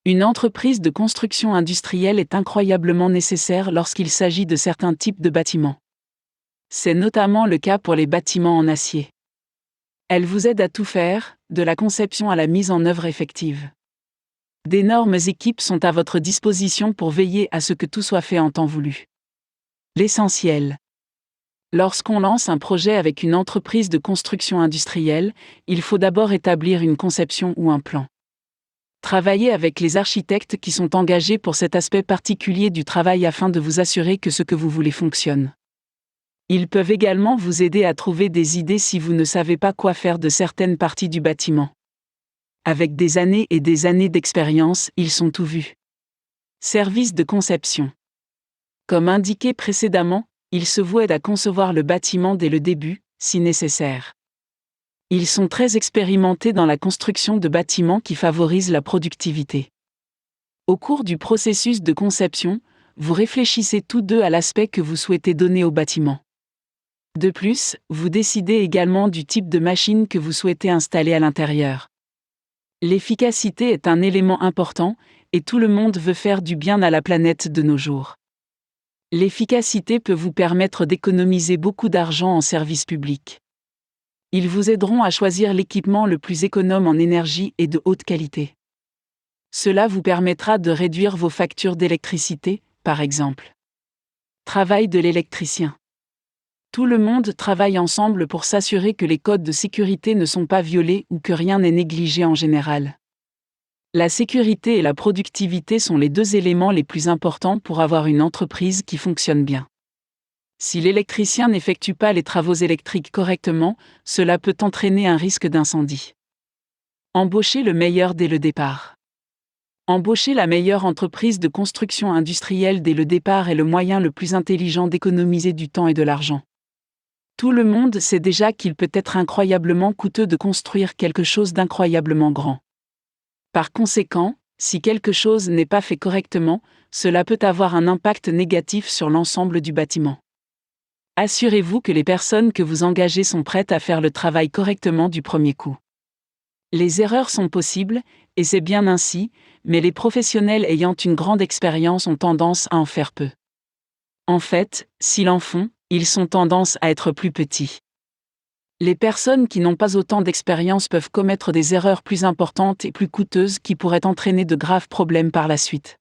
Une entreprise de construction industrielle est incroyablement nécessaire lorsqu'il s'agit de certains types de bâtiments. C'est notamment le cas pour les bâtiments en acier. Elle vous aide à tout faire, de la conception à la mise en œuvre effective. D'énormes équipes sont à votre disposition pour veiller à ce que tout soit fait en temps voulu. L'essentiel. Lorsqu'on lance un projet avec une entreprise de construction industrielle, il faut d'abord établir une conception ou un plan. Travaillez avec les architectes qui sont engagés pour cet aspect particulier du travail afin de vous assurer que ce que vous voulez fonctionne. Ils peuvent également vous aider à trouver des idées si vous ne savez pas quoi faire de certaines parties du bâtiment. Avec des années et des années d'expérience, ils sont tout vus. Service de conception. Comme indiqué précédemment, ils se vouent à concevoir le bâtiment dès le début, si nécessaire. Ils sont très expérimentés dans la construction de bâtiments qui favorisent la productivité. Au cours du processus de conception, vous réfléchissez tous deux à l'aspect que vous souhaitez donner au bâtiment. De plus, vous décidez également du type de machine que vous souhaitez installer à l'intérieur. L'efficacité est un élément important, et tout le monde veut faire du bien à la planète de nos jours. L'efficacité peut vous permettre d'économiser beaucoup d'argent en service public. Ils vous aideront à choisir l'équipement le plus économe en énergie et de haute qualité. Cela vous permettra de réduire vos factures d'électricité, par exemple. Travail de l'électricien. Tout le monde travaille ensemble pour s'assurer que les codes de sécurité ne sont pas violés ou que rien n'est négligé en général. La sécurité et la productivité sont les deux éléments les plus importants pour avoir une entreprise qui fonctionne bien. Si l'électricien n'effectue pas les travaux électriques correctement, cela peut entraîner un risque d'incendie. Embauchez le meilleur dès le départ. Embaucher la meilleure entreprise de construction industrielle dès le départ est le moyen le plus intelligent d'économiser du temps et de l'argent. Tout le monde sait déjà qu'il peut être incroyablement coûteux de construire quelque chose d'incroyablement grand. Par conséquent, si quelque chose n'est pas fait correctement, cela peut avoir un impact négatif sur l'ensemble du bâtiment. Assurez-vous que les personnes que vous engagez sont prêtes à faire le travail correctement du premier coup. Les erreurs sont possibles, et c'est bien ainsi, mais les professionnels ayant une grande expérience ont tendance à en faire peu. En fait, s'ils en font, ils ont tendance à être plus petits. Les personnes qui n'ont pas autant d'expérience peuvent commettre des erreurs plus importantes et plus coûteuses qui pourraient entraîner de graves problèmes par la suite.